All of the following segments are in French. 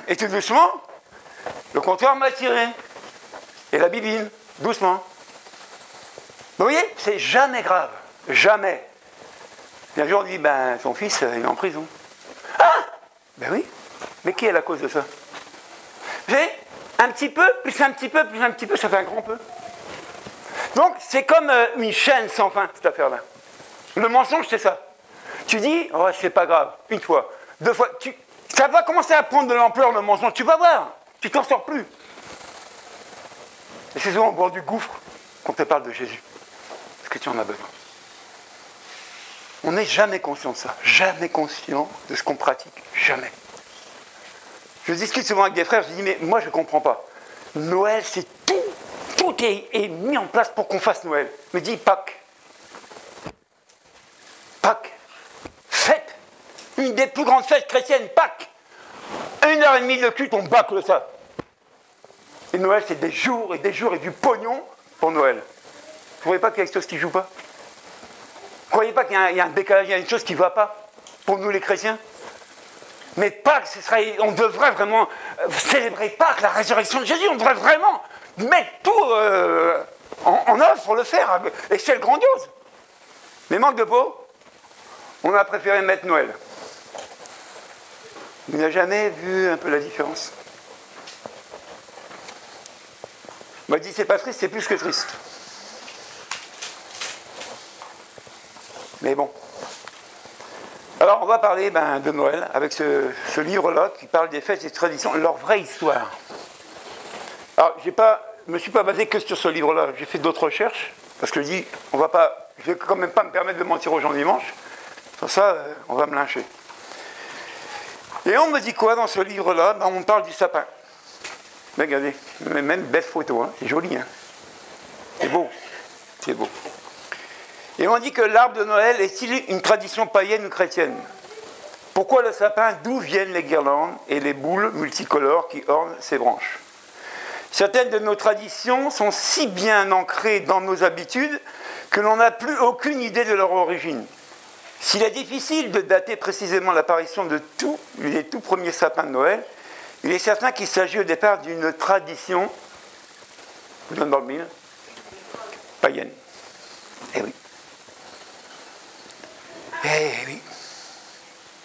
Et tout doucement, le comptoir m'a tiré. Et la bibine, doucement. Vous voyez, c'est jamais grave. Jamais. Et un jour, on dit, son fils, il est en prison. Ah! Ben oui. Mais qui est la cause de ça? Vous savez, un petit peu, plus un petit peu, plus un petit peu, ça fait un grand peu. Donc, c'est comme une chaîne sans fin, cette affaire-là. Le mensonge, c'est ça. Tu dis, oh, c'est pas grave, une fois, deux fois, ça va commencer à prendre de l'ampleur, le mensonge, tu vas voir, tu t'en sors plus. Et c'est souvent au bord du gouffre qu'on te parle de Jésus, parce que tu en as besoin. On n'est jamais conscient de ça, jamais conscient de ce qu'on pratique, jamais. Je discute souvent avec des frères, je dis, mais moi je ne comprends pas. Noël, c'est tout est mis en place pour qu'on fasse Noël. Je me dis, Pâques. Pâques. Fête. Une des plus grandes fêtes chrétiennes, Pâques. 1h30 de culte, on bâcle ça. Et Noël, c'est des jours et du pognon pour Noël. Vous ne croyez pas qu'il y a quelque chose qui ne joue pas? Vous ne croyez pas qu'il y a un décalage, il y a une chose qui ne va pas pour nous les chrétiens? Mais Pâques, on devrait vraiment célébrer Pâques, la résurrection de Jésus. On devrait vraiment mettre tout en œuvre pour le faire à échelle grandiose. Mais manque de peau, on a préféré mettre Noël. Vous n'avez jamais vu un peu la différence? On m'a dit, c'est pas triste, c'est plus que triste. Mais bon. Alors, on va parler de Noël avec ce livre-là qui parle des fêtes et des traditions, leur vraie histoire. Alors, je ne me suis pas basé que sur ce livre-là, j'ai fait d'autres recherches, parce que je dis, je ne vais quand même pas me permettre de mentir aux gens dimanche, sans ça, on va me lyncher. Et on me dit quoi dans ce livre-là? On parle du sapin. Regardez, même belle photo, hein. C'est joli, hein. C'est beau, c'est beau. Et on dit que l'arbre de Noël est-il une tradition païenne ou chrétienne? Pourquoi le sapin? D'où viennent les guirlandes et les boules multicolores qui ornent ses branches? Certaines de nos traditions sont si bien ancrées dans nos habitudes que l'on n'a plus aucune idée de leur origine. S'il est difficile de dater précisément l'apparition des tout premiers sapins de Noël, il est certain qu'il s'agit au départ d'une tradition, je vous donne dans le mille, païenne. Eh oui. Eh oui.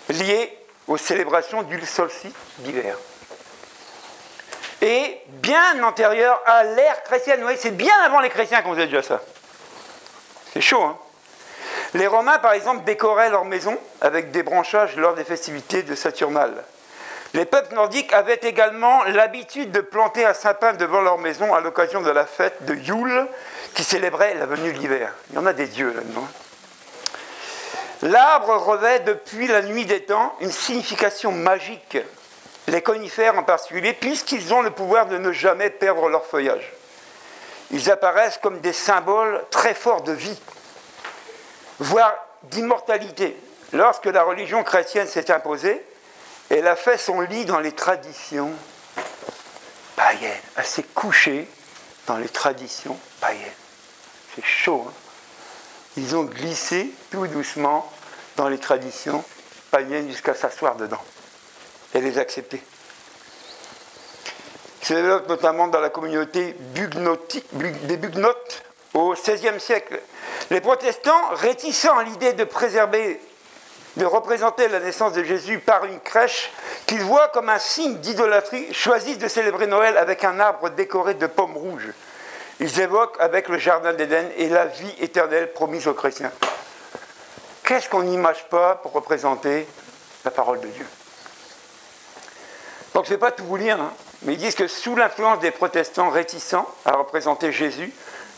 Liée aux célébrations du solstice d'hiver. Et bien antérieure à l'ère chrétienne. Vous voyez, c'est bien avant les chrétiens qu'on faisait déjà ça. C'est chaud, hein? Les Romains, par exemple, décoraient leurs maisons avec des branchages lors des festivités de Saturnale. Les peuples nordiques avaient également l'habitude de planter un sapin devant leur maison à l'occasion de la fête de Yule, qui célébrait la venue de l'hiver. Il y en a des dieux là-dedans. L'arbre revêt depuis la nuit des temps une signification magique, les conifères en particulier, puisqu'ils ont le pouvoir de ne jamais perdre leur feuillage. Ils apparaissent comme des symboles très forts de vie, voire d'immortalité. Lorsque la religion chrétienne s'est imposée, elle a fait son lit dans les traditions païennes. Elle s'est couchée dans les traditions païennes. C'est chaud, hein? Ils ont glissé tout doucement dans les traditions païennes jusqu'à s'asseoir dedans et les accepter. Ils se développent notamment dans la communauté des Bugnotes au XVIe siècle. Les protestants, réticents à l'idée de représenter la naissance de Jésus par une crèche qu'ils voient comme un signe d'idolâtrie, choisissent de célébrer Noël avec un arbre décoré de pommes rouges. Ils évoquent avec le jardin d'Éden et la vie éternelle promise aux chrétiens. Qu'est-ce qu'on n'image pas pour représenter la parole de Dieu? Donc je ne vais pas tout vous lire, hein, mais ils disent que sous l'influence des protestants réticents à représenter Jésus,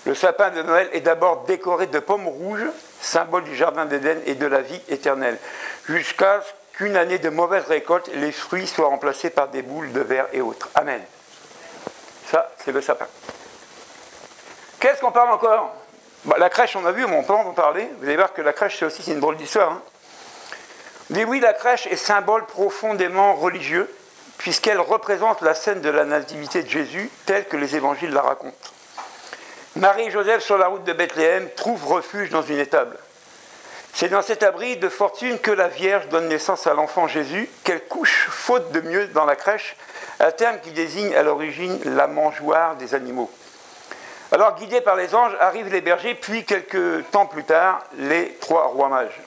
le sapin de Noël est d'abord décoré de pommes rouges, symbole du jardin d'Éden et de la vie éternelle, jusqu'à ce qu'une année de mauvaise récolte, les fruits soient remplacés par des boules de verre et autres. Amen. Ça, c'est le sapin. Qu'est-ce qu'on parle encore? La crèche, on a vu, mais on peut en parler. Vous allez voir que la crèche, c'est une drôle d'histoire. Hein. Mais oui, la crèche est symbole profondément religieux, puisqu'elle représente la scène de la nativité de Jésus, telle que les évangiles la racontent. Marie et Joseph, sur la route de Bethléem, trouvent refuge dans une étable. C'est dans cet abri de fortune que la Vierge donne naissance à l'enfant Jésus, qu'elle couche, faute de mieux, dans la crèche, un terme qui désigne à l'origine la mangeoire des animaux. Alors, guidés par les anges, arrivent les bergers, puis quelques temps plus tard, les 3 rois mages.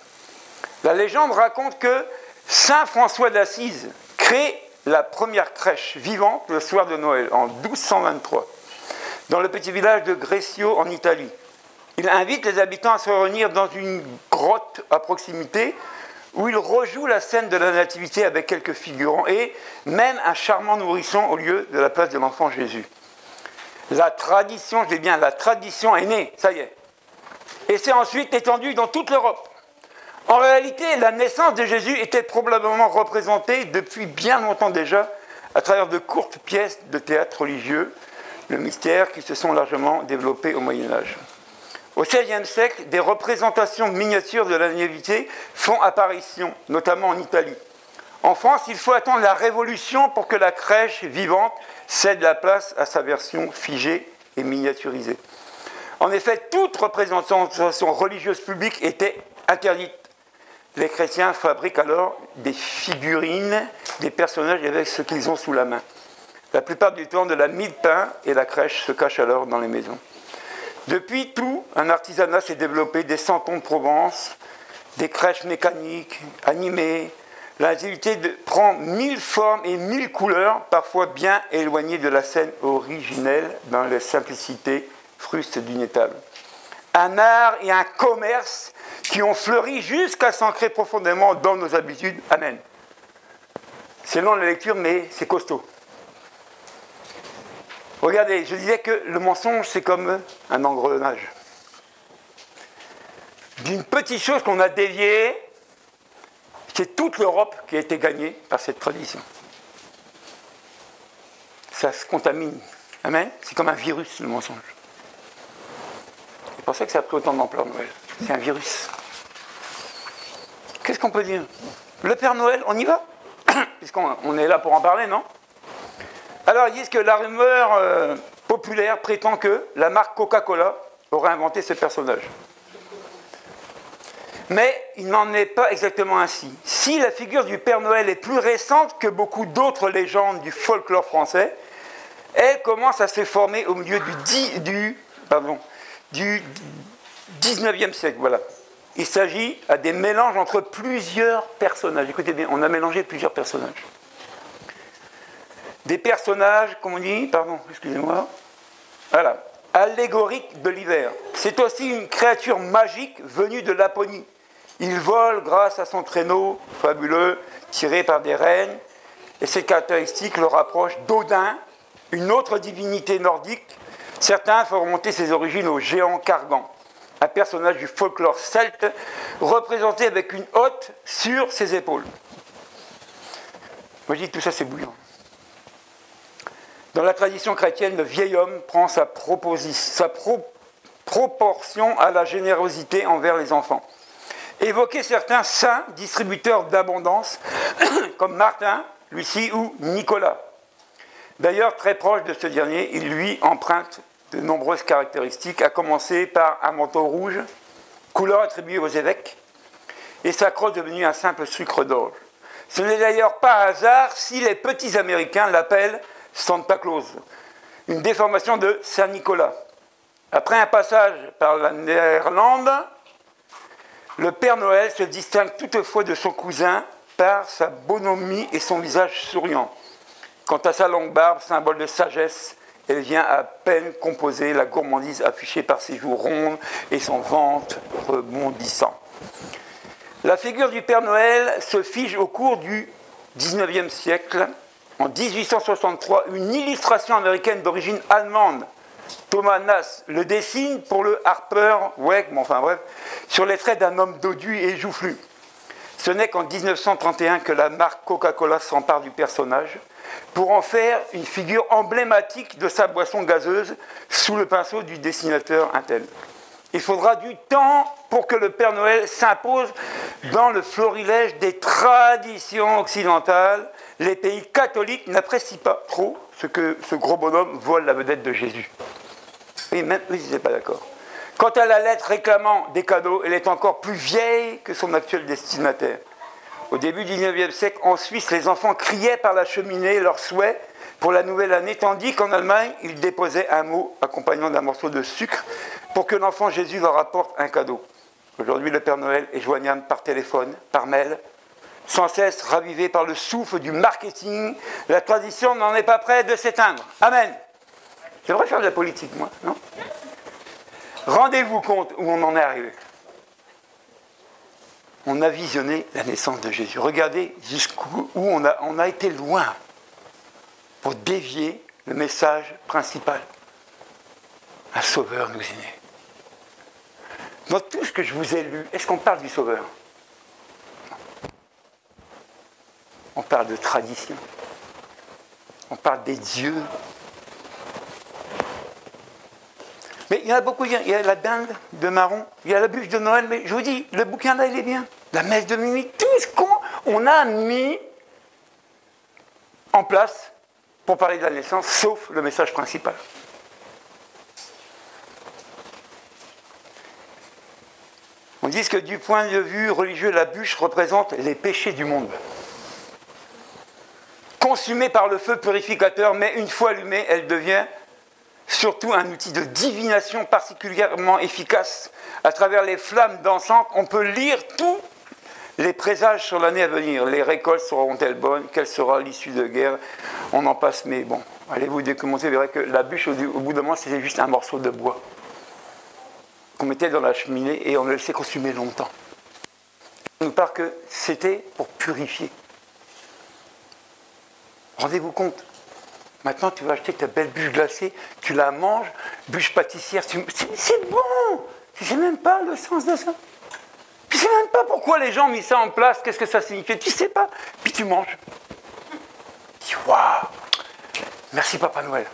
La légende raconte que Saint François d'Assise crée la première crèche vivante le soir de Noël, en 1223, dans le petit village de Greccio, en Italie. Il invite les habitants à se réunir dans une grotte à proximité, où il rejoue la scène de la Nativité avec quelques figurants et même un charmant nourrisson au lieu de la place de l'enfant Jésus. La tradition, je dis bien, la tradition est née, ça y est. Et c'est ensuite étendu dans toute l'Europe. En réalité, la naissance de Jésus était probablement représentée depuis bien longtemps déjà à travers de courtes pièces de théâtre religieux, le mystère qui se sont largement développés au Moyen-Âge. Au XVIe siècle, des représentations miniatures de la Nativité font apparition, notamment en Italie. En France, il faut attendre la Révolution pour que la crèche vivante cède la place à sa version figée et miniaturisée. En effet, toute représentation religieuse publique était interdite. Les chrétiens fabriquent alors des figurines, des personnages avec ce qu'ils ont sous la main. La plupart du temps, de la mie de pain et la crèche se cachent alors dans les maisons. Depuis tout, un artisanat s'est développé, des santons de Provence, des crèches mécaniques, animées. La nativité prend 1000 formes et 1000 couleurs, parfois bien éloignées de la scène originelle dans la simplicité fruste d'une étable. Un art et un commerce qui ont fleuri jusqu'à s'ancrer profondément dans nos habitudes. Amen. C'est long la lecture, mais c'est costaud. Regardez, je disais que le mensonge, c'est comme un engrenage. D'une petite chose qu'on a déviée, c'est toute l'Europe qui a été gagnée par cette tradition. Ça se contamine. Amen. C'est comme un virus, le mensonge. C'est pour ça que ça a pris autant d'ampleur, Noël. C'est un virus. Qu'est-ce qu'on peut dire? Le Père Noël, on y va? Puisqu'on est là pour en parler, non? Alors, ils disent que la rumeur populaire prétend que la marque Coca-Cola aurait inventé ce personnage. Mais il n'en est pas exactement ainsi. Si la figure du Père Noël est plus récente que beaucoup d'autres légendes du folklore français, elle commence à se former au milieu du 19e siècle. Voilà. Il s'agit à des mélanges entre plusieurs personnages. Écoutez bien, on a mélangé plusieurs personnages. Des personnages, comme on dit, voilà, allégoriques de l'hiver. C'est aussi une créature magique venue de Laponie. Il vole grâce à son traîneau fabuleux, tiré par des rennes, et cette caractéristique le rapproche d'Odin, une autre divinité nordique. Certains font remonter ses origines au géant Cargan, un personnage du folklore celte, représenté avec une hotte sur ses épaules. Moi je dis tout ça c'est bouillant. Dans la tradition chrétienne, le vieil homme prend sa proportion à la générosité envers les enfants. Évoquer certains saints distributeurs d'abondance, comme Martin, Lucie ou Nicolas. D'ailleurs, très proche de ce dernier, il lui emprunte de nombreuses caractéristiques, à commencer par un manteau rouge, couleur attribuée aux évêques, et sa crosse devenue un simple sucre d'orge. Ce n'est d'ailleurs pas hasard si les petits Américains l'appellent Santa Claus, une déformation de Saint-Nicolas. Après un passage par la Néerlande, le Père Noël se distingue toutefois de son cousin par sa bonhomie et son visage souriant. Quant à sa longue barbe, symbole de sagesse, elle vient à peine composer la gourmandise affichée par ses joues rondes et son ventre rebondissant. La figure du Père Noël se fige au cours du XIXe siècle. En 1863, une illustration américaine d'origine allemande, Thomas Nass, le dessine pour le Harper Week, sur les traits d'un homme dodu et joufflu. Ce n'est qu'en 1931 que la marque Coca-Cola s'empare du personnage pour en faire une figure emblématique de sa boisson gazeuse sous le pinceau du dessinateur Intel. Il faudra du temps pour que le Père Noël s'impose dans le florilège des traditions occidentales. Les pays catholiques n'apprécient pas trop ce que ce gros bonhomme vole la vedette de Jésus. Oui, même eux, ils n'étaient pas d'accord. Quant à la lettre réclamant des cadeaux, elle est encore plus vieille que son actuel destinataire. Au début du XIXe siècle, en Suisse, les enfants criaient par la cheminée leurs souhaits pour la nouvelle année, tandis qu'en Allemagne, ils déposaient un mot accompagnant d'un morceau de sucre pour que l'enfant Jésus leur apporte un cadeau. Aujourd'hui, le Père Noël est joignable par téléphone, par mail, sans cesse ravivé par le souffle du marketing. La tradition n'en est pas près de s'éteindre. Amen. Je devrais faire de la politique, moi, non? Rendez-vous compte où on en est arrivé. On a visionné la naissance de Jésus. Regardez jusqu'où on a été loin pour dévier le message principal. Un sauveur nous est né. Dans tout ce que je vous ai lu, est-ce qu'on parle du sauveur? On parle de tradition. On parle des dieux. Mais il y en a beaucoup. Il y a la dinde de marron, il y a la bûche de Noël, mais je vous dis, le bouquin là, il est bien. La messe de minuit, tout ce qu'on a mis en place pour parler de la naissance, sauf le message principal. On dit que du point de vue religieux, la bûche représente les péchés du monde. Consumée par le feu purificateur, mais une fois allumée, elle devient surtout un outil de divination particulièrement efficace. À travers les flammes dansantes, on peut lire tous les présages sur l'année à venir. Les récoltes seront-elles bonnes? Quelle sera l'issue de guerre? On en passe, mais bon, allez vous décommencer, vous verrez que la bûche, au bout d'un moment, c'était juste un morceau de bois qu'on mettait dans la cheminée et on le laissait consumer longtemps. On nous parle que c'était pour purifier. Rendez-vous compte. Maintenant, tu vas acheter ta belle bûche glacée, tu la manges, bûche pâtissière, c'est bon. Tu ne sais même pas le sens de ça. Tu ne sais même pas pourquoi les gens ont mis ça en place, qu'est-ce que ça signifie, tu ne sais pas. Puis tu manges. Tu dis, waouh, merci Papa Noël,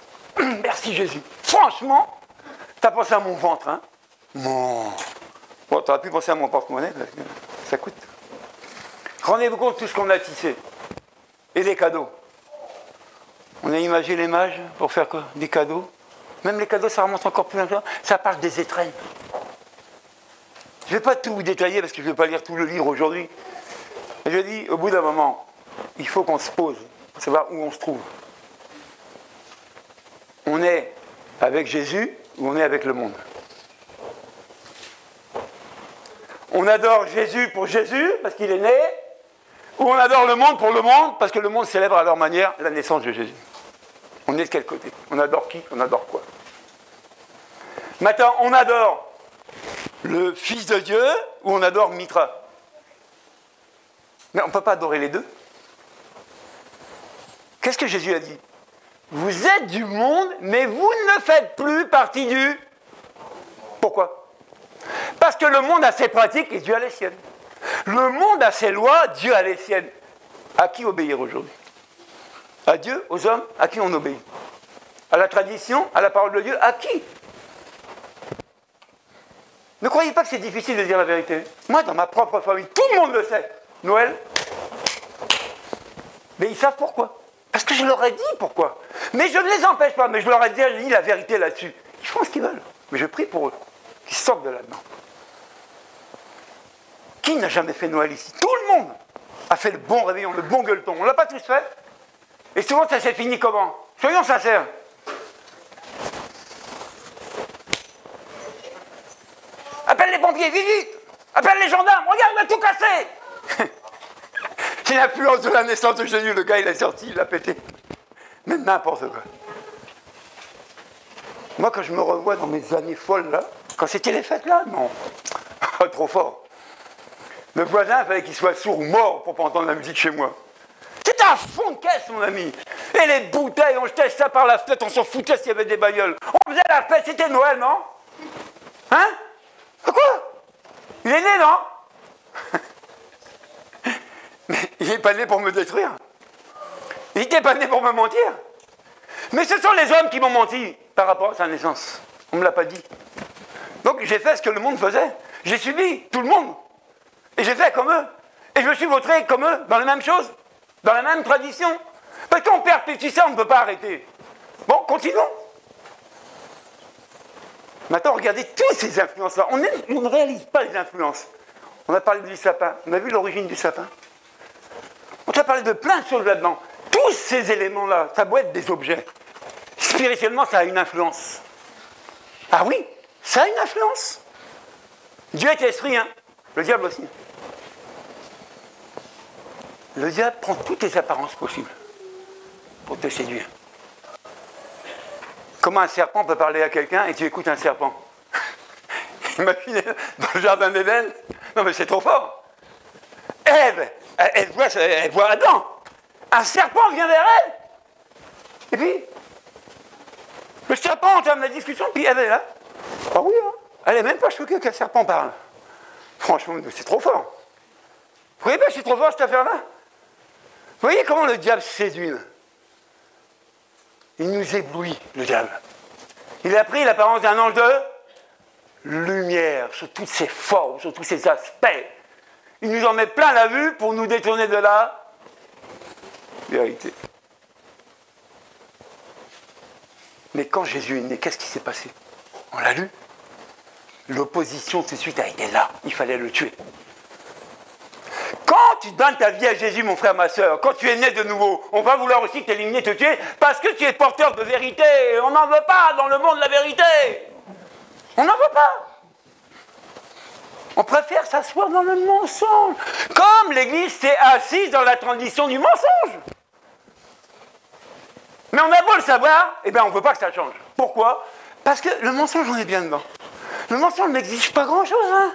merci Jésus. Franchement, tu as pensé à mon ventre, hein. Bon, tu aurais pu penser à mon porte-monnaie, parce que ça coûte. Rendez-vous compte de tout ce qu'on a tissé. Et les cadeaux. On a imagé les mages pour faire quoi? Des cadeaux. Même les cadeaux, ça remonte encore plus loin. Ça parle des étrennes. Je ne vais pas tout vous détailler parce que je ne vais pas lire tout le livre aujourd'hui. Mais je dis, au bout d'un moment, il faut qu'on se pose pour savoir où on se trouve. On est avec Jésus ou on est avec le monde? On adore Jésus pour Jésus parce qu'il est né, ou on adore le monde pour le monde parce que le monde célèbre à leur manière la naissance de Jésus. On est de quel côté? On adore qui? On adore quoi? Maintenant, on adore le Fils de Dieu ou on adore Mitra? Mais on ne peut pas adorer les deux. Qu'est-ce que Jésus a dit? Vous êtes du monde, mais vous ne faites plus partie du... Pourquoi? Parce que le monde a ses pratiques et Dieu a les siennes. Le monde a ses lois, Dieu a les siennes. À qui obéir aujourd'hui? À Dieu, aux hommes, à qui on obéit? À la tradition, à la parole de Dieu, à qui? Ne croyez pas que c'est difficile de dire la vérité. Moi, dans ma propre famille, tout le monde le sait. Noël. Mais ils savent pourquoi. Parce que je leur ai dit pourquoi. Mais je ne les empêche pas, mais je leur ai dit la vérité là-dessus. Ils font ce qu'ils veulent. Mais je prie pour eux, qu'ils sortent de là-dedans. Qui n'a jamais fait Noël ici? Tout le monde a fait le bon réveillon, le bon gueuleton. On ne l'a pas tous fait. Et souvent, ça s'est fini comment? Soyons sincères. Appelle les pompiers, vite, vite. Appelle les gendarmes, regarde, on a tout cassé. C'est l'influence de la naissance de Jésus. Le gars, il est sorti, il l'a pété. Mais n'importe quoi. Moi, quand je me revois dans mes années folles, là, quand c'était les fêtes, là, non. Trop fort. Le voisin, il fallait qu'il soit sourd ou mort pour ne pas entendre la musique chez moi. C'était un fond de caisse, mon ami. Et les bouteilles, on jetait ça par la fenêtre, on s'en foutait s'il y avait des bagnoles. On faisait la fête, c'était Noël, non? Hein? Quoi? Il est né, non? Mais il n'est pas né pour me détruire. Il n'était pas né pour me mentir. Mais ce sont les hommes qui m'ont menti par rapport à sa naissance. On ne me l'a pas dit. Donc j'ai fait ce que le monde faisait. J'ai subi tout le monde. Et j'ai fait comme eux. Et je me suis vautré comme eux, dans les mêmes choses, dans la même tradition. Parce qu'on perpétue ça, on ne peut pas arrêter. Bon, continuons. Maintenant, regardez toutes ces influences-là. On ne réalise pas les influences. On a parlé du sapin. On a vu l'origine du sapin. On a parlé de plein de choses là-dedans. Tout tous ces éléments-là, ça doit être des objets. Spirituellement, ça a une influence. Ah oui, ça a une influence. Dieu est esprit, hein. Le diable aussi. Le diable prend toutes les apparences possibles pour te séduire. Comment un serpent peut parler à quelqu'un et tu écoutes un serpent? Imaginez, dans le jardin d'Éden. Non mais c'est trop fort. Ève, elle voit Adam. Un serpent vient vers elle. Et puis, le serpent entame la discussion, puis Ève est là. Ah oui, hein. Elle n'est même pas choquée qu'un serpent parle. Franchement, c'est trop fort. Vous voyez pas, c'est trop fort cette affaire-là? Vous voyez comment le diable séduit? Il nous éblouit, le diable. Il a pris l'apparence d'un ange de lumière, sous toutes ses formes, sous tous ses aspects. Il nous en met plein la vue pour nous détourner de la vérité. Mais quand Jésus est né, qu'est-ce qui s'est passé? On l'a lu. L'opposition tout de suite a été là. Il fallait le tuer. Quand tu donnes ta vie à Jésus, mon frère, ma soeur, quand tu es né de nouveau, on va vouloir aussi t'éliminer, te tuer, parce que tu es porteur de vérité. On n'en veut pas dans le monde de la vérité. On n'en veut pas. On préfère s'asseoir dans le mensonge. Comme l'Église s'est assise dans la tradition du mensonge. Mais on a beau le savoir, eh bien on ne veut pas que ça change. Pourquoi? Parce que le mensonge, on est bien dedans. Le mensonge n'exige pas grand-chose, hein.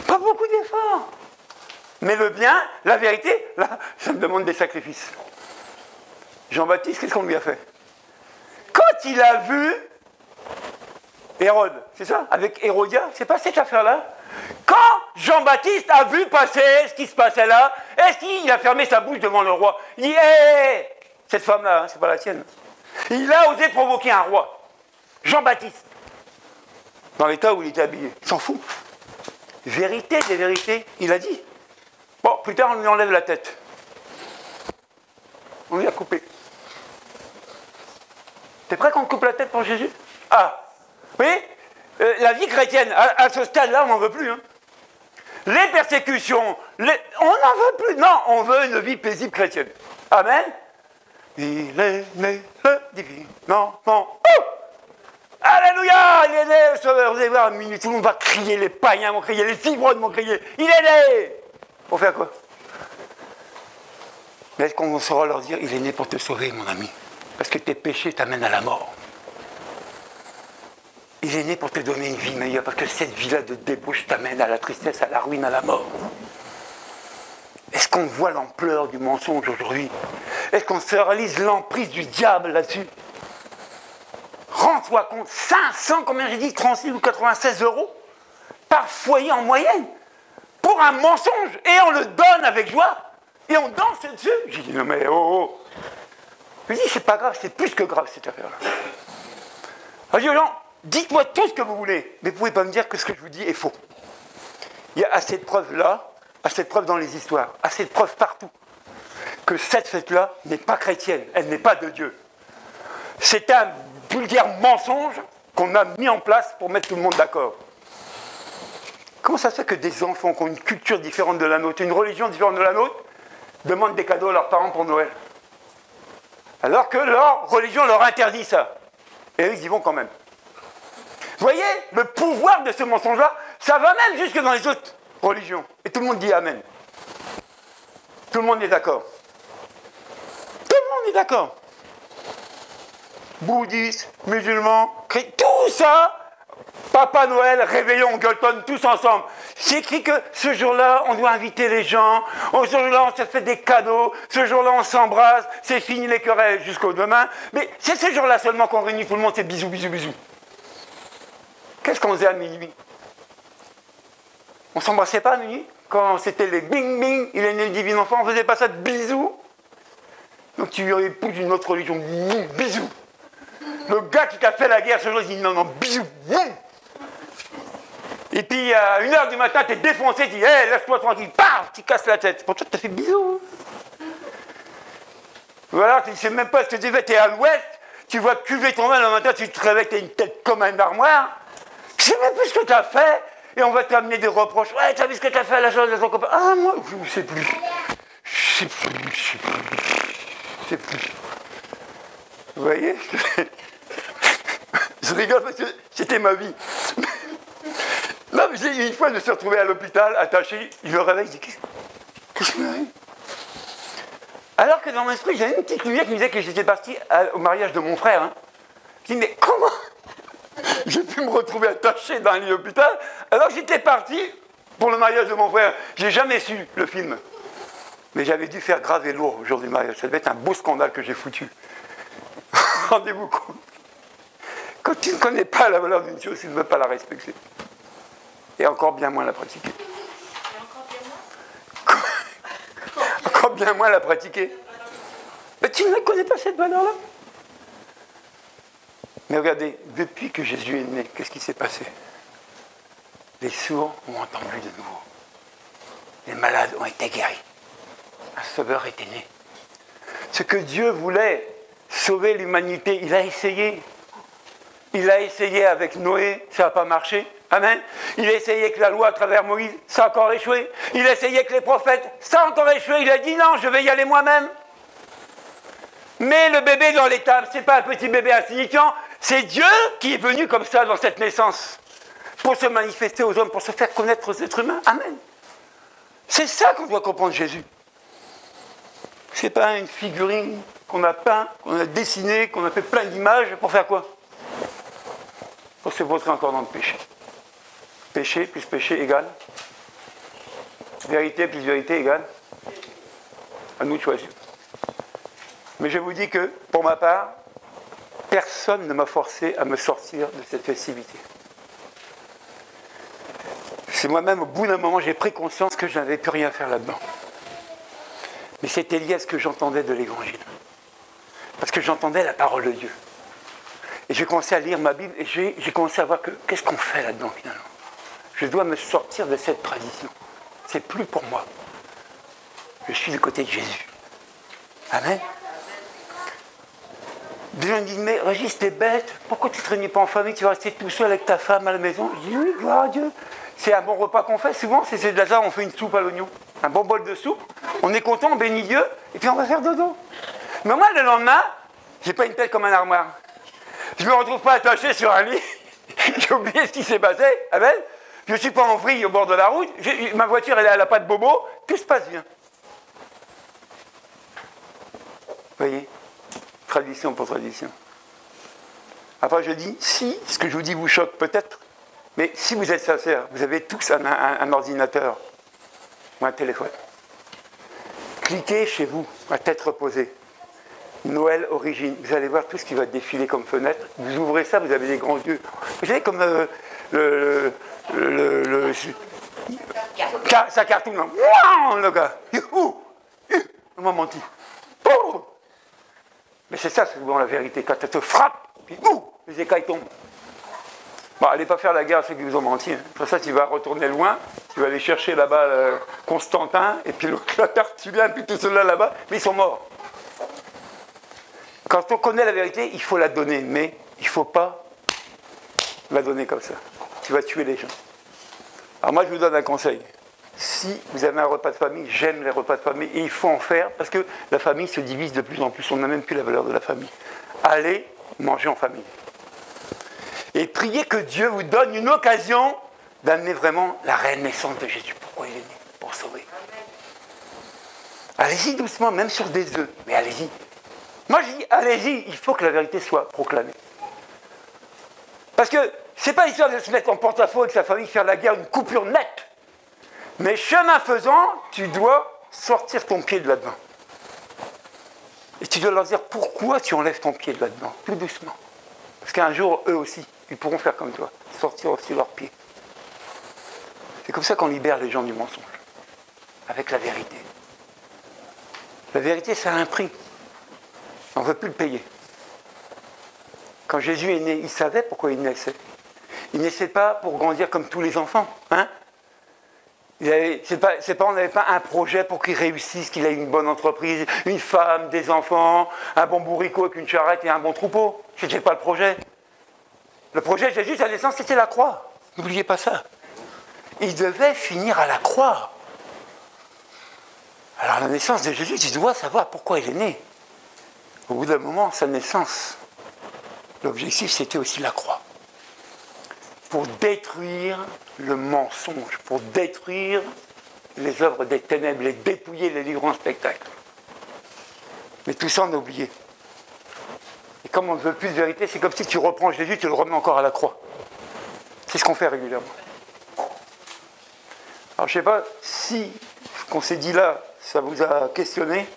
Pas beaucoup d'efforts. Mais le bien, la vérité, là, ça me demande des sacrifices. Jean-Baptiste, qu'est-ce qu'on lui a fait? Quand il a vu Hérode, c'est ça? Avec Hérodia, c'est pas cette affaire-là? Quand Jean-Baptiste a vu passer ce qui se passait là, est-ce qu'il a fermé sa bouche devant le roi? Il dit, hé, cette femme-là, hein, c'est pas la tienne. Il a osé provoquer un roi. Jean-Baptiste. Dans l'état où il était habillé. Il s'en fout. Vérité des vérités, il a dit. Bon, plus tard, on lui enlève la tête. On lui a coupé. T'es prêt qu'on te coupe la tête pour Jésus? Ah, oui, la vie chrétienne, à ce stade-là, on n'en veut plus. Hein. Les persécutions, on n'en veut plus. Non, on veut une vie paisible chrétienne. Amen. Il est né le divin enfant. Oh, alléluia, il est né le sauveur. Vous allez voir, à minuit, tout le monde va crier, les païens vont crier, les ivrognes vont crier. Il est né. Pour faire quoi? Mais est-ce qu'on saura leur dire, il est né pour te sauver, mon ami? Parce que tes péchés t'amènent à la mort. Il est né pour te donner une vie meilleure, parce que cette vie-là de débauche t'amène à la tristesse, à la ruine, à la mort. Est-ce qu'on voit l'ampleur du mensonge aujourd'hui? Est-ce qu'on se réalise l'emprise du diable là-dessus? Rends-toi compte, 500, combien j'ai dit, 36 ou 96 euros par foyer en moyenne, pour un mensonge, et on le donne avec joie, et on danse dessus. J'ai dit, non mais oh, oh. Je lui dis, c'est pas grave, c'est plus que grave cette affaire-là. Alors, je dis aux gens, dites-moi tout ce que vous voulez, mais vous ne pouvez pas me dire que ce que je vous dis est faux. Il y a assez de preuves là, assez de preuves dans les histoires, assez de preuves partout, que cette fête-là n'est pas chrétienne, elle n'est pas de Dieu. C'est un vulgaire mensonge qu'on a mis en place pour mettre tout le monde d'accord. Comment ça se fait que des enfants qui ont une culture différente de la nôtre, une religion différente de la nôtre, demandent des cadeaux à leurs parents pour Noël? Alors que leur religion leur interdit ça. Et eux, ils y vont quand même. Vous voyez, le pouvoir de ce mensonge-là, ça va même jusque dans les autres religions. Et tout le monde dit Amen. Tout le monde est d'accord. Tout le monde est d'accord. Bouddhistes, musulmans, chrétiens, tout ça, Papa Noël, réveillon, gueuletonne, tous ensemble. C'est écrit que ce jour-là, on doit inviter les gens, ce jour-là, on se fait des cadeaux, ce jour-là, on s'embrasse, c'est fini les querelles jusqu'au demain. Mais c'est ce jour-là seulement qu'on réunit tout le monde, c'est bisous, bisous, bisous. Qu'est-ce qu'on faisait à minuit? On ne s'embrassait pas à minuit? Quand c'était les bing bing, il est né le divin enfant, on ne faisait pas ça de bisous? Donc tu épouses une autre religion, bisous. Le gars qui t'a fait la guerre ce jour, il dit non, non, bisous. Et puis à 1h du matin, t'es défoncé, tu dis hé, laisse-moi tranquille, paf, tu casses la tête. Pour toi, t'as fait bisous. Voilà, tu ne sais même pas ce que tu fais, t'es à l'ouest, tu vois cuver ton main le matin, tu te réveilles, t'as une tête comme un armoire. Tu sais même plus ce que t'as fait, et on va t'amener des reproches. Ouais, t'as vu ce que t'as fait à la chose de ton copain? Ah, moi, je ne sais plus. Je sais plus. sais plus. Vous voyez? Je rigole parce que c'était ma vie. Non, mais une fois, je me suis retrouvé à l'hôpital, attaché, je me réveille, je dis, qu'est-ce qui m'arrive? Alors que dans mon esprit, j'avais une petite lumière qui me disait que j'étais parti au mariage de mon frère. Hein. Je dis, mais comment j'ai pu me retrouver attaché dans un lit d'hôpital alors que j'étais parti pour le mariage de mon frère? J'ai jamais su le film. Mais j'avais dû faire grave et lourd au jour du mariage. Ça devait être un beau scandale que j'ai foutu. Rendez-vous compte. Quand tu ne connais pas la valeur d'une chose, tu ne veux pas la respecter. Et encore bien moins la pratiquer. Encore bien moins la pratiquer. Mais tu ne connais pas cette valeur-là. Mais regardez, depuis que Jésus est né, qu'est-ce qui s'est passé? Les sourds ont entendu de nouveau. Les malades ont été guéris. Un sauveur était né. Ce que Dieu voulait, sauver l'humanité, il a essayé. Il a essayé avec Noé, ça n'a pas marché. Amen. Il a essayé avec la loi à travers Moïse, ça a encore échoué. Il a essayé avec les prophètes, ça a encore échoué. Il a dit non, je vais y aller moi-même. Mais le bébé dans l'étable, ce n'est pas un petit bébé insignifiant, c'est Dieu qui est venu comme ça dans cette naissance, pour se manifester aux hommes, pour se faire connaître aux êtres humains. Amen. C'est ça qu'on doit comprendre Jésus. Ce n'est pas une figurine qu'on a peint, qu'on a dessinée, qu'on a fait plein d'images, pour faire quoi? Pour se vautrer encore dans le péché. Péché plus péché égale vérité plus vérité égale à nous de choisir. Mais je vous dis que, pour ma part, personne ne m'a forcé à me sortir de cette festivité. C'est moi-même, au bout d'un moment, j'ai pris conscience que je n'avais plus rien à faire là-dedans. Mais c'était lié à ce que j'entendais de l'Évangile. Parce que j'entendais la parole de Dieu. Et j'ai commencé à lire ma Bible et j'ai commencé à voir que qu'est-ce qu'on fait là-dedans finalement. Je dois me sortir de cette tradition. C'est plus pour moi. Je suis du côté de Jésus. Amen. Des gens me disent, mais Régis, t'es bête, pourquoi tu ne te réunis pas en famille, tu vas rester tout seul avec ta femme à la maison? Je dis, oui, gloire à Dieu. C'est un bon repas qu'on fait, souvent, c'est de hasard, on fait une soupe à l'oignon. Un bon bol de soupe, on est content, on bénit Dieu, et puis on va faire dodo. Mais moi, le lendemain, j'ai pas une tête comme un armoire. Je ne me retrouve pas attaché sur un lit, j'ai oublié ce qui s'est passé, Amen. Je ne suis pas en vrille au bord de la route, ma voiture, elle n'a pas de bobo, tout se passe bien. Vous voyez? Tradition pour tradition. Après, je dis, si ce que je vous dis vous choque, peut-être, mais si vous êtes sincères, vous avez tous un ordinateur ou un téléphone. Cliquez chez vous, à tête reposée. Noël Origine. Vous allez voir tout ce qui va défiler comme fenêtre. Vous ouvrez ça, vous avez des grands yeux. Vous savez, comme ça cartoon. Le gars. On m'a menti. Mais c'est ça, c'est souvent la vérité. Quand elle te frappe, puis les écailles tombent. Bon, allez pas faire la guerre à ceux qui vous ont menti. Hein. Pour ça, tu vas retourner loin, tu vas aller chercher là-bas Constantin, et puis l'autre, Tertullien, puis tout cela là-bas, mais ils sont morts. Quand on connaît la vérité, il faut la donner, mais il ne faut pas la donner comme ça. Tu vas tuer les gens. Alors moi, je vous donne un conseil. Si vous avez un repas de famille, j'aime les repas de famille, et il faut en faire, parce que la famille se divise de plus en plus, on n'a même plus la valeur de la famille. Allez manger en famille. Et priez que Dieu vous donne une occasion d'amener vraiment la réelle naissance de Jésus. Pourquoi il est né? Pour sauver. Allez-y doucement, même sur des œufs, mais allez-y. Moi je dis, allez-y, il faut que la vérité soit proclamée. Parce que c'est pas l'histoire de se mettre en porte-à-faux avec sa famille, faire la guerre, une coupure nette. Mais chemin faisant, tu dois sortir ton pied de là-dedans. Et tu dois leur dire pourquoi tu enlèves ton pied de là-dedans, tout doucement. Parce qu'un jour, eux aussi, ils pourront faire comme toi, sortir aussi leur pied. C'est comme ça qu'on libère les gens du mensonge, avec la vérité. La vérité, ça a un prix. On ne veut plus le payer. Quand Jésus est né, il savait pourquoi il naissait. Il ne naissait pas pour grandir comme tous les enfants. Hein? Ses parents n'avaient pas un projet pour qu'il réussisse, qu'il ait une bonne entreprise, une femme, des enfants, un bon bourricot avec une charrette et un bon troupeau. Ce n'était pas le projet. Le projet de Jésus, sa naissance, c'était la croix. N'oubliez pas ça. Il devait finir à la croix. Alors la naissance de Jésus, tu dois savoir pourquoi il est né. Au bout d'un moment, sa naissance, l'objectif c'était aussi la croix. Pour détruire le mensonge, pour détruire les œuvres des ténèbres, les dépouiller, les livrer en spectacle. Mais tout ça, on a oublié. Et comme on ne veut plus de vérité, c'est comme si tu reprends Jésus, tu le remets encore à la croix. C'est ce qu'on fait régulièrement. Alors je ne sais pas si ce qu'on s'est dit là, ça vous a questionné.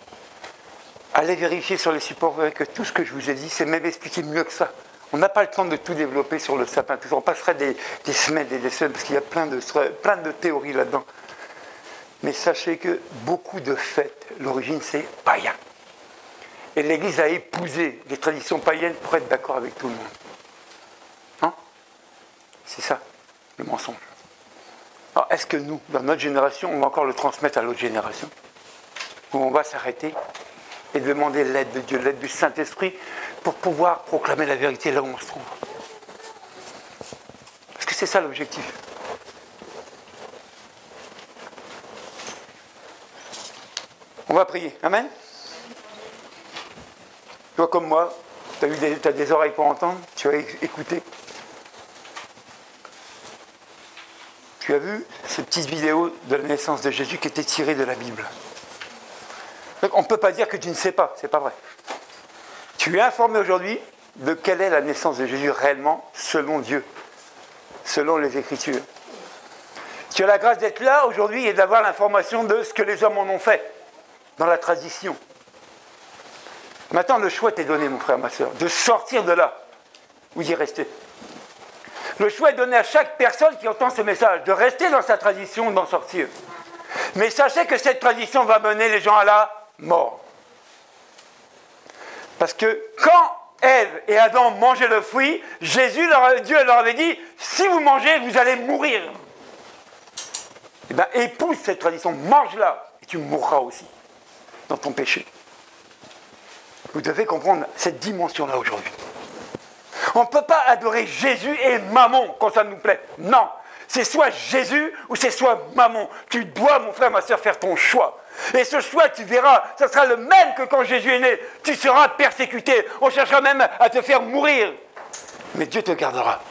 Allez vérifier sur les supports, vous verrez que tout ce que je vous ai dit, c'est même expliqué mieux que ça. On n'a pas le temps de tout développer sur le sapin. On passerait des semaines et des semaines, parce qu'il y a plein de théories là-dedans. Mais sachez que beaucoup de fêtes, l'origine c'est païen. Et l'Église a épousé les traditions païennes pour être d'accord avec tout le monde. Hein? C'est ça, le mensonge. Alors, est-ce que nous, dans notre génération, on va encore le transmettre à l'autre génération? Ou on va s'arrêter et demander l'aide de Dieu, l'aide du Saint-Esprit, pour pouvoir proclamer la vérité là où on se trouve? Parce que c'est ça l'objectif. On va prier. Amen. Toi comme moi, tu as des oreilles pour entendre, tu as écouté. Tu as vu ces petites vidéos de la naissance de Jésus qui étaient tirées de la Bible. Donc on ne peut pas dire que tu ne sais pas, c'est pas vrai. Tu es informé aujourd'hui de quelle est la naissance de Jésus réellement, selon Dieu, selon les Écritures. Tu as la grâce d'être là aujourd'hui et d'avoir l'information de ce que les hommes en ont fait, dans la tradition. Maintenant, le choix t'est donné, mon frère, ma soeur, de sortir de là, ou d'y rester. Le choix est donné à chaque personne qui entend ce message, de rester dans sa tradition, d'en sortir. Mais sachez que cette tradition va mener les gens à la mort. Parce que quand Ève et Adam mangeaient le fruit, Dieu leur avait dit, si vous mangez, vous allez mourir. Eh bien, épouse cette tradition, mange-la, et tu mourras aussi, dans ton péché. Vous devez comprendre cette dimension-là aujourd'hui. On ne peut pas adorer Jésus et Mammon quand ça nous plaît. Non, c'est soit Jésus ou c'est soit Mammon. Tu dois, mon frère, ma soeur, faire ton choix. Et ce choix, tu verras, ça sera le même que quand Jésus est né. Tu seras persécuté. On cherchera même à te faire mourir. Mais Dieu te gardera.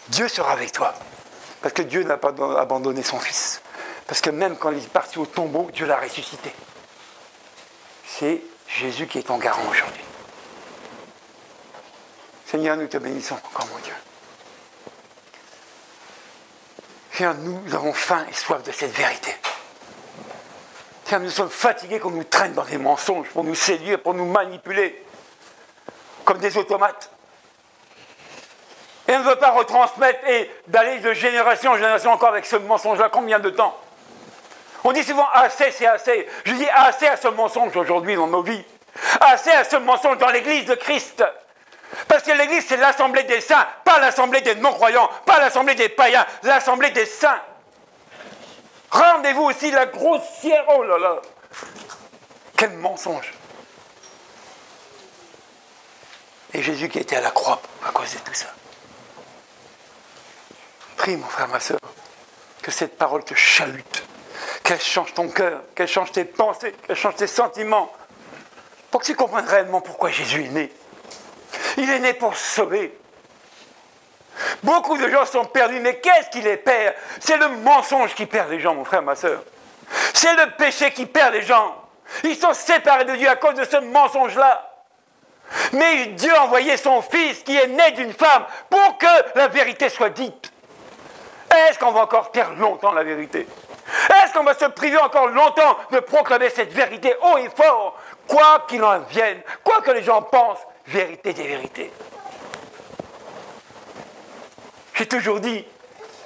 Dieu sera avec toi. Parce que Dieu n'a pas abandonné son Fils. Parce que même quand il est parti au tombeau, Dieu l'a ressuscité. C'est Jésus qui est ton garant aujourd'hui. Seigneur, nous te bénissons encore, mon Dieu. Seigneur, nous avons faim et soif de cette vérité. Seigneur, nous sommes fatigués qu'on nous traîne dans des mensonges pour nous séduire, pour nous manipuler, comme des automates. Et on ne veut pas retransmettre et d'aller de génération en génération encore avec ce mensonge-là. Combien de temps? On dit souvent assez, c'est assez. Je dis assez à ce mensonge aujourd'hui dans nos vies. Assez à ce mensonge dans l'Église de Christ. Parce que l'Église, c'est l'assemblée des saints, pas l'assemblée des non-croyants, pas l'assemblée des païens, l'assemblée des saints. Rendez-vous aussi la grossière... Oh là là! Quel mensonge! Et Jésus qui était à la croix à cause de tout ça. Prie, mon frère, ma soeur, que cette parole te chalute, qu'elle change ton cœur, qu'elle change tes pensées, qu'elle change tes sentiments, pour que tu comprennes réellement pourquoi Jésus est né. Il est né pour sauver. Beaucoup de gens sont perdus, mais qu'est-ce qui les perd? C'est le mensonge qui perd les gens, mon frère, ma soeur. C'est le péché qui perd les gens. Ils sont séparés de Dieu à cause de ce mensonge-là. Mais Dieu a envoyé son Fils qui est né d'une femme pour que la vérité soit dite. Est-ce qu'on va encore taire longtemps la vérité? Est-ce qu'on va se priver encore longtemps de proclamer cette vérité haut et fort? Quoi qu'il en vienne, quoi que les gens pensent, vérité des vérités. J'ai toujours dit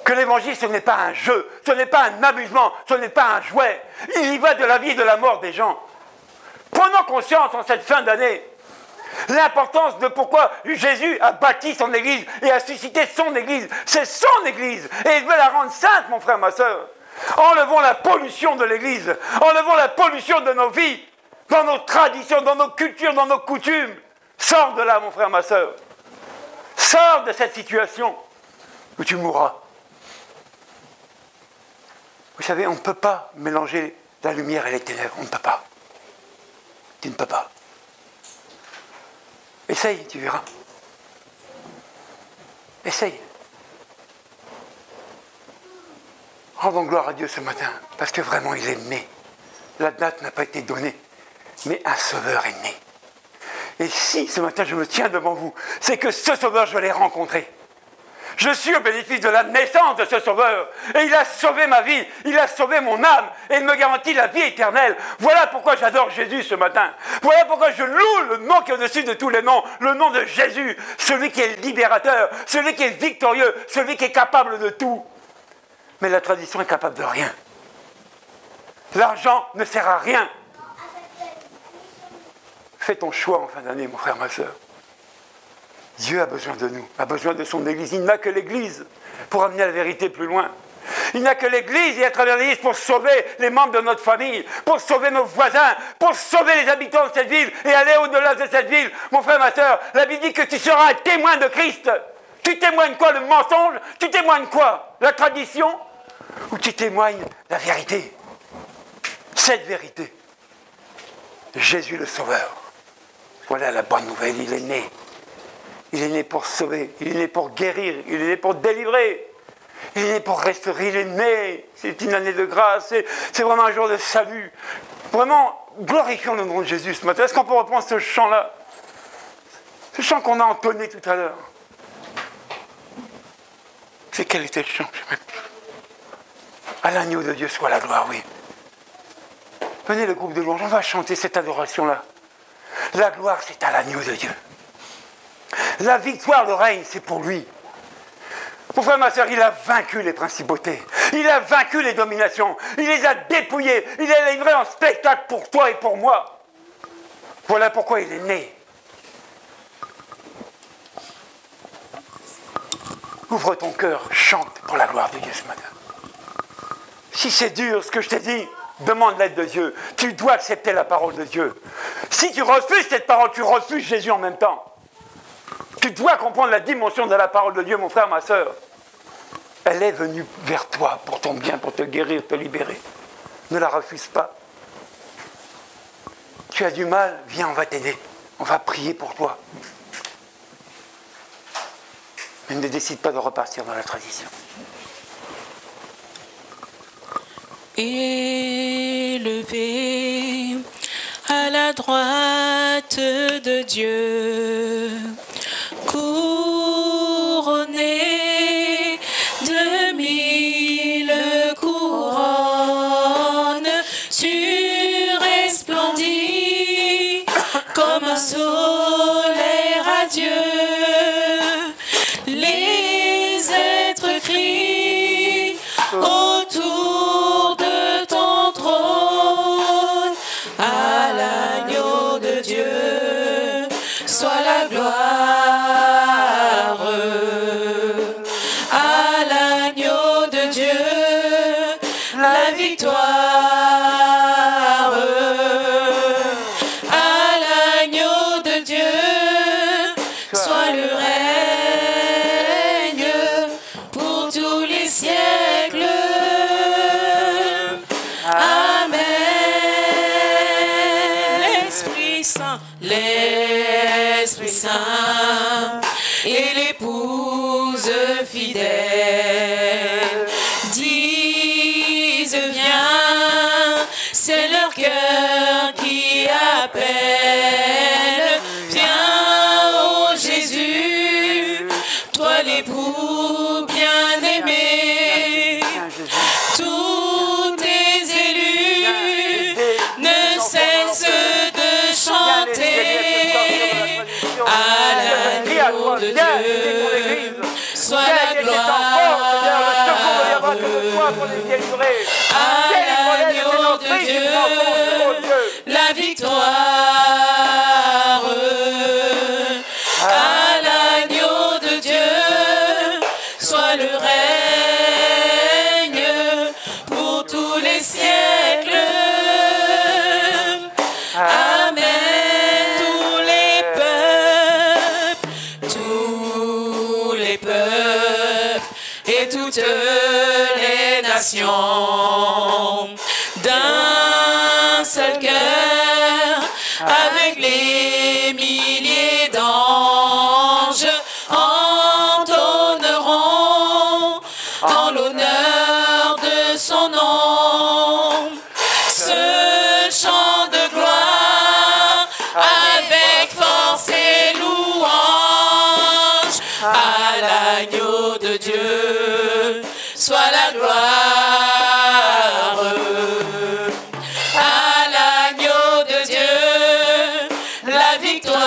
que l'évangile, ce n'est pas un jeu, ce n'est pas un amusement, ce n'est pas un jouet. Il y va de la vie et de la mort des gens. Prenons conscience en cette fin d'année l'importance de pourquoi Jésus a bâti son Église et a suscité son Église. C'est son Église et il veut la rendre sainte, mon frère, ma soeur. Enlevons la pollution de l'Église, enlevons la pollution de nos vies, dans nos traditions, dans nos cultures, dans nos coutumes. Sors de là, mon frère, ma soeur. Sors de cette situation où tu mourras. Vous savez, on ne peut pas mélanger la lumière et les ténèbres. On ne peut pas. Tu ne peux pas. Essaye, tu verras. Essaye. Rendons gloire à Dieu ce matin, parce que vraiment il est né. La date n'a pas été donnée, mais un sauveur est né. Et si ce matin je me tiens devant vous, c'est que ce sauveur, je l'ai rencontré. Je suis au bénéfice de la naissance de ce sauveur. Et il a sauvé ma vie, il a sauvé mon âme, et il me garantit la vie éternelle. Voilà pourquoi j'adore Jésus ce matin. Voilà pourquoi je loue le nom qui est au-dessus de tous les noms, le nom de Jésus, celui qui est libérateur, celui qui est victorieux, celui qui est capable de tout. Mais la tradition est capable de rien. L'argent ne sert à rien. Fais ton choix en fin d'année, mon frère, ma soeur. Dieu a besoin de nous, a besoin de son Église. Il n'a que l'Église pour amener la vérité plus loin. Il n'a que l'Église et à travers l'Église pour sauver les membres de notre famille, pour sauver nos voisins, pour sauver les habitants de cette ville et aller au-delà de cette ville. Mon frère, ma soeur, la Bible dit que tu seras un témoin de Christ. Tu témoignes quoi? Le mensonge? Tu témoignes quoi? La tradition? Ou tu témoignes la vérité? Cette vérité. Jésus le Sauveur. Voilà la bonne nouvelle, il est né. Il est né pour sauver, il est né pour guérir, il est né pour délivrer, il est né pour restaurer, il est né. C'est une année de grâce, c'est vraiment un jour de salut. Vraiment, glorifions le nom de Jésus ce matin. Est-ce qu'on peut reprendre ce chant-là? Ce chant qu'on a entonné tout à l'heure. C'est quel était le chant? À l'agneau de Dieu soit la gloire, oui. Venez le groupe de louanges, on va chanter cette adoration-là. La gloire, c'est à l'agneau de Dieu. La victoire, le règne, c'est pour lui. Mon frère, ma soeur, il a vaincu les principautés. Il a vaincu les dominations. Il les a dépouillées. Il les a livrées en spectacle pour toi et pour moi. Voilà pourquoi il est né. Ouvre ton cœur, chante pour la gloire de Dieu ce matin. Si c'est dur ce que je t'ai dit, demande l'aide de Dieu. Tu dois accepter la parole de Dieu. Si tu refuses cette parole, tu refuses Jésus en même temps. Tu dois comprendre la dimension de la parole de Dieu, mon frère, ma soeur. Elle est venue vers toi pour ton bien, pour te guérir, te libérer. Ne la refuse pas. Tu as du mal, viens, on va t'aider. On va prier pour toi. Mais ne décide pas de repartir dans la tradition. Élevé à la droite de Dieu, couronné de 1000 couronnes, tu resplendis comme un soleil radieux. Les êtres crient autour de ton trône, à l'agneau de Dieu soit la gloire, à l'agneau de Dieu la victoire, à l'agneau de Dieu soit le règne pour tous les siècles. Amen. L'Esprit Saint et l'épouse fidèle disent viens, c'est leur cœur qui appelle. Viens, ô Jésus, toi l'époux bien-aimé, tous tes élus ne cessent de chanter à l'agneau de Dieu soit la gloire, à l'agneau de Dieu la victoire, à l'agneau de Dieu soit le règne pour tous les siècles. Amen. Tous les peuples et toutes les nations, d'un seul cœur, avec les milliers d'anges, l'agneau de Dieu soit la gloire. À l'agneau de Dieu, la victoire.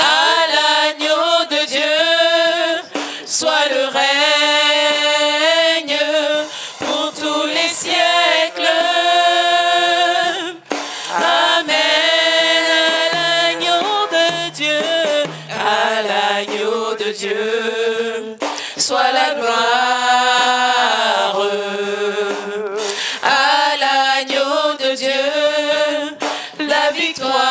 À l'agneau de Dieu, soit le règne pour tous les siècles. Amen. À l'agneau de Dieu, à l'agneau de Dieu, soit la gloire. À l'agneau de Dieu, la victoire.